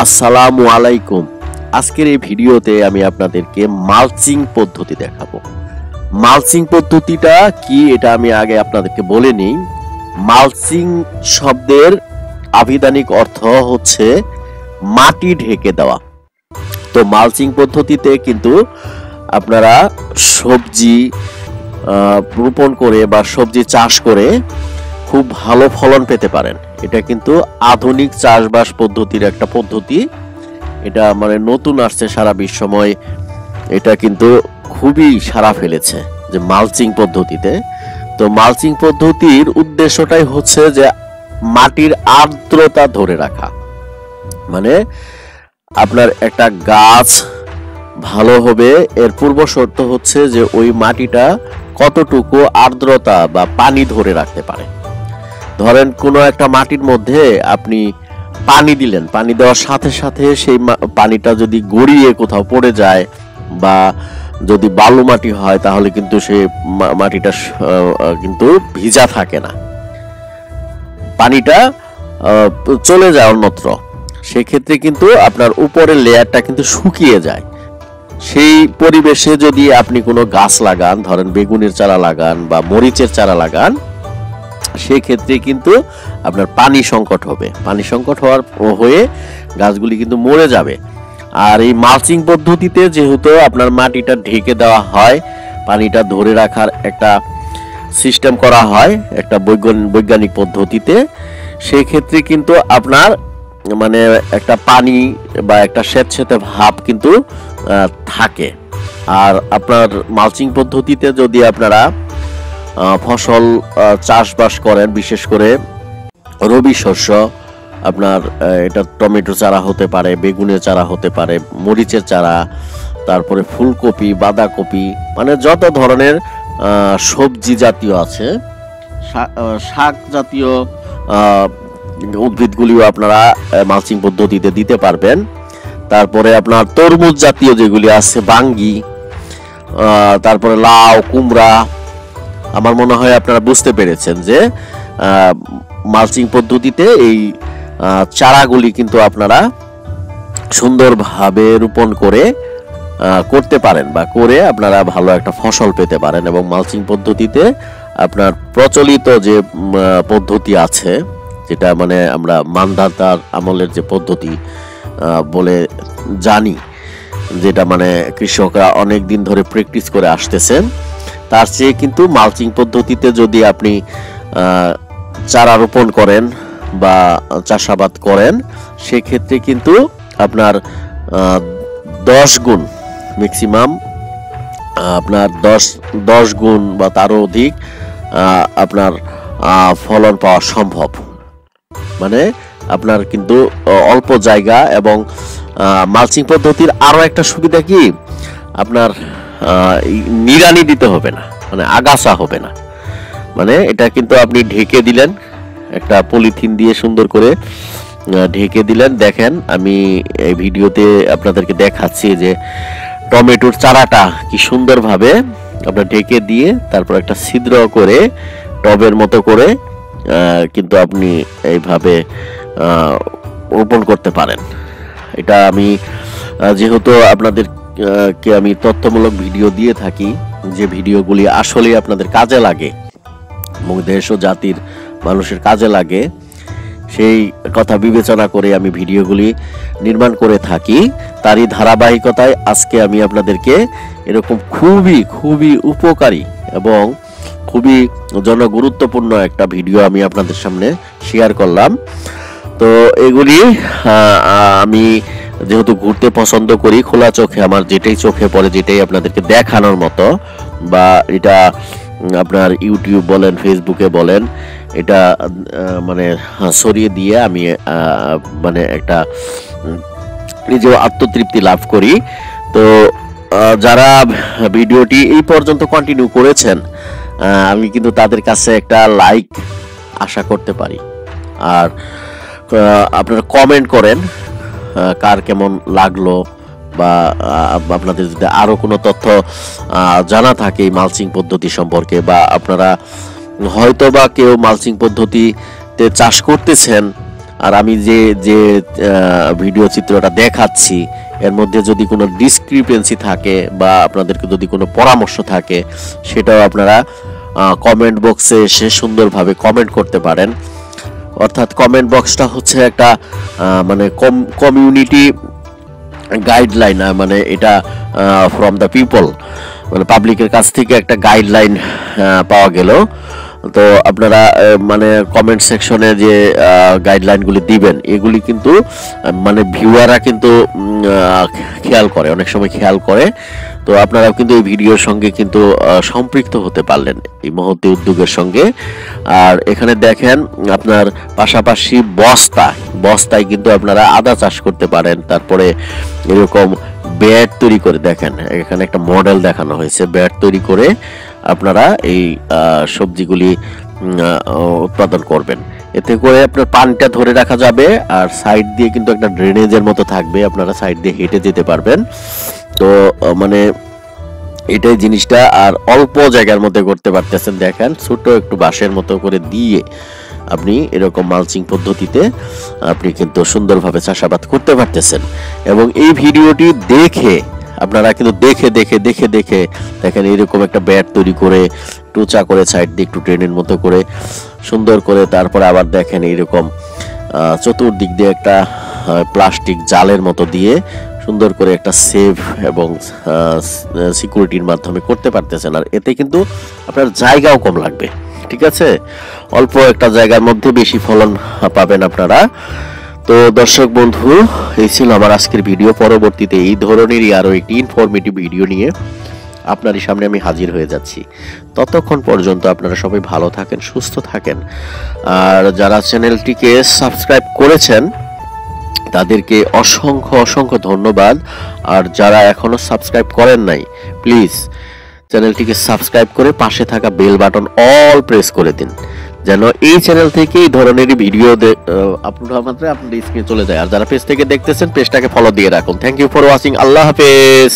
আসসালামু আলাইকুম। আজকের এই ভিডিওতে আমি আপনাদেরকে মালচিং পদ্ধতি দেখাবো। মালচিং পদ্ধতিটা কি এটা আমি আগে আপনাদেরকে বলে নিই। মালচিং শব্দের আভিধানিক অর্থ হচ্ছে মাটি ঢেকে দেওয়া। তো মালচিং পদ্ধতিতে কিন্তু আপনারা সবজি রোপণ করে বা সবজি চাষ করে খুব ভালো ফলন পেতে পারেন। এটা কিন্তু আধুনিক চাষবাস পদ্ধতির একটা পদ্ধতি। এটা মানে নতুন আসছে সারা বিশ্বময়, এটা কিন্তু খুবই সাড়া ফেলেছে যে মালচিং পদ্ধতিতে। তো মালচিং পদ্ধতির উদ্দেশ্যটাই হচ্ছে যে মাটির আর্দ্রতা ধরে রাখা। মানে আপনার একটা গাছ ভালো হবে এর পূর্ব শর্ত হচ্ছে যে ওই মাটিটা কতটুকু আর্দ্রতা বা পানি ধরে রাখতে পারে। ধরেন কোনো একটা মাটির মধ্যে আপনি পানি দিলেন, পানি দেওয়ার সাথে সাথে সেই পানিটা যদি গড়িয়ে কোথাও পড়ে যায় বা যদি বালু মাটি হয় তাহলে কিন্তু সেই মাটিটা কিন্তু ভিজা থাকে না, পানিটা চলে যায় অন্যত্র। সেক্ষেত্রে কিন্তু আপনার উপরের লেয়ারটা কিন্তু শুকিয়ে যায়। সেই পরিবেশে যদি আপনি কোনো গাছ লাগান, ধরেন বেগুনের চারা লাগান বা মরিচের চারা লাগান, সেই ক্ষেত্রে কিন্তু আপনার পানি সংকট হবে। পানি সংকট হয়ে গাছগুলি কিন্তু মরে যাবে। আর এই মালচিং পদ্ধতিতে যেহেতু আপনার মাটিটা ঢেকে দেওয়া হয়, পানিটা ধরে রাখার একটা সিস্টেম করা হয় একটা বৈজ্ঞানিক পদ্ধতিতে, সেই ক্ষেত্রে কিন্তু আপনার মানে একটা পানি বা একটা স্যাঁতসেঁতে ভাব কিন্তু থাকে। আর আপনার মালচিং পদ্ধতিতে যদি আপনারা ফসল চাষবাস করেন, বিশেষ করে রবি শস্য, আপনার এটা টমেটো চারা হতে পারে, বেগুনের চারা হতে পারে, মরিচের চারা, তারপরে ফুলকপি, বাঁধাকপি, মানে যত ধরনের সবজি জাতীয় আছে, শাক জাতীয় উদ্ভিদগুলিও আপনারা মালচিং পদ্ধতিতে দিতে পারবেন। তারপরে আপনার তরমুজ জাতীয় যেগুলি আছে, বাঙ্গি, তারপরে লাউ, কুমড়া, আমার মনে হয় আপনারা বুঝতে পেরেছেন যে মালচিং পদ্ধতিতে এই চারাগুলি কিন্তু আপনারা সুন্দরভাবে রোপণ করতে পারেন বা করে আপনারা ভালো একটা ফসল পেতে পারেন। এবং মালচিং পদ্ধতিতে আপনার প্রচলিত যে পদ্ধতি আছে, যেটা মানে আমরা মানধাতার আমলের যে পদ্ধতি বলে জানি, যেটা মানে কৃষকরা অনেক দিন ধরে প্র্যাকটিস করে আসতেছেন, তার চেয়ে কিন্তু মালচিং পদ্ধতিতে যদি আপনি চারা রোপণ করেন বা চাষাবাদ করেন, সেক্ষেত্রে কিন্তু আপনার 10 গুণ ম্যাক্সিমাম, আপনার 10 গুণ বা তারও অধিক আপনার ফলন পাওয়া সম্ভব। মানে আপনার কিন্তু অল্প জায়গা এবং মালচিং পদ্ধতির আরো একটা সুবিধা কি, আপনার নিড়ানি দিতে হবে না, মানে আগাছা হবে না। মানে এটা কিন্তু আপনি ঢেকে দিলেন, একটা পলিথিন দিয়ে সুন্দর করে ঢেকে দিলেন। দেখেন আমি এই ভিডিওতে আপনাদেরকে দেখাচ্ছি যে টমেটোর চারাটা কি সুন্দরভাবে আপনার ঢেকে দিয়ে তারপর একটা ছিদ্র করে টবের মতো করে কিন্তু আপনি এইভাবে রোপণ করতে পারেন। এটা আমি যেহেতু আপনাদেরকে আমি তথ্যমূলক ভিডিও দিয়ে থাকি, যে ভিডিওগুলি আসলে আপনাদের কাজে লাগে এবং দেশ ও জাতির মানুষের কাজে লাগে, সেই কথা বিবেচনা করে আমি ভিডিওগুলি নির্মাণ করে থাকি। তারই ধারাবাহিকতায় আজকে আমি আপনাদেরকে এরকম খুবই খুবই উপকারী এবং খুবই জনগুরুত্বপূর্ণ একটা ভিডিও আমি আপনাদের সামনে শেয়ার করলাম। তো এগুলি আমি যেহেতু ঘুরতে পছন্দ করি, খোলা চোখে আমার যেটাই চোখে পড়ে, যেটাই আপনাদেরকে দেখানোর মতো, বা এটা আপনার ইউটিউব বলেন, ফেসবুকে বলেন, এটা মানে ছড়িয়ে দিয়ে আমি মানে একটা নিজেও আত্মতৃপ্তি লাভ করি। তো যারা ভিডিওটি এই পর্যন্ত কন্টিনিউ করেছেন, আমি কিন্তু তাদের কাছে একটা লাইক আশা করতে পারি। আর আপনারা কমেন্ট করেন কার কেমন লাগলো, বা আপনাদের যদি আরো কোনো তথ্য জানা থাকে এই মালচিং পদ্ধতি সম্পর্কে, বা আপনারা হয়তো বা কেউ মালচিং পদ্ধতিতে চাষ করতেছেন আর আমি যে যে ভিডিও চিত্রটা দেখাচ্ছি এর মধ্যে যদি কোনো ডিসক্রিপেন্সি থাকে বা আপনাদেরকে যদি কোনো পরামর্শ থাকে সেটাও আপনারা কমেন্ট বক্সে এসে সুন্দরভাবে কমেন্ট করতে পারেন। অর্থাৎ কমেন্ট বক্সটা হচ্ছে একটা মানে কমিউনিটি গাইডলাইন, মানে এটা ফ্রম দ্য পিপল, মানে পাবলিকের কাছ থেকে একটা গাইডলাইন পাওয়া গেল। তো আপনারা মানে কমেন্ট সেকশনে যে গাইডলাইনগুলি দিবেন এগুলি কিন্তু মানে ভিউয়াররা কিন্তু খেয়াল করে, অনেক সময় খেয়াল করে। তো আপনারাও কিন্তু এই ভিডিওর সঙ্গে কিন্তু সম্পৃক্ত হতে পারলেন এই মহতী উদ্যোগের সঙ্গে। আর এখানে দেখেন আপনার পাশাপাশি বস্তায় কিন্তু আপনারা আদা চাষ করতে পারেন। তারপরে এরকম ব্যাট তৈরি করে, দেখেন এখানে একটা মডেল দেখানো হয়েছে, ব্যাট তৈরি করে আপনারা এই সবজিগুলি উৎপাদন করবেন। এতে করে আপনার পানিটা ধরে রাখা যাবে আর সাইড দিয়ে কিন্তু একটা ড্রেনেজের মতো থাকবে, আপনারা সাইড দিয়ে হেঁটে যেতে পারবেন। তো মানে এটাই জিনিসটা, আর অল্প জায়গার মধ্যে করতে পারতেছেন। দেখেন ছোট একটু বাঁশের মতো করে দিয়ে আপনি এরকম মালচিং পদ্ধতিতে আপনি কিন্তু সুন্দরভাবে চাষাবাদ করতে পারতেছেন। এবং এই ভিডিওটি দেখে আপনারা কিন্তু দেখে দেখেন এরকম একটা ব্যাট তৈরি করে টুচা করে সাইড দিয়ে একটু ট্রেনের মতো করে সুন্দর করে, তারপরে আবার দেখেন এইরকম চতুর্দিক দিয়ে একটা প্লাস্টিক জালের মতো দিয়ে সুন্দর করে একটা সেভ এবং সিকিউরিটির মাধ্যমে করতে পারতেছেন। আর এতে কিন্তু আপনার জায়গাও কম লাগবে, ঠিক আছে, অল্প একটা জায়গার মধ্যে বেশি ফলন পাবেন আপনারা। তো দর্শক বন্ধু, এই ছিল আমার আজকের ভিডিও। পরবর্তীতে এই ধরনেরই আরো একটি ইনফরমেটিভ ভিডিও নিয়ে আপনারই সামনে আমি হাজির হয়ে যাচ্ছি। ততক্ষণ পর্যন্ত আপনারা সবাই ভালো থাকেন, সুস্থ থাকেন। আর যারা চ্যানেলটিকে সাবস্ক্রাইব করেছেন তাদেরকে অসংখ্য ধন্যবাদ। আর যারা এখনো সাবস্ক্রাইব করেন নাই, প্লিজ চ্যানেলটিকে সাবস্ক্রাইব করে পাশে থাকা বেল বাটন অল প্রেস করে দিন, যেন এই চ্যানেল থেকে এই ধরনেরই ভিডিও আপলোড হওয়া মাত্র আপনাদের স্ক্রিনে চলে যায়। আর যারা পেজ থেকে দেখতেছেন পেজটাকে ফলো দিয়ে রাখুন। Thank you for watching. Allah হাফেজ।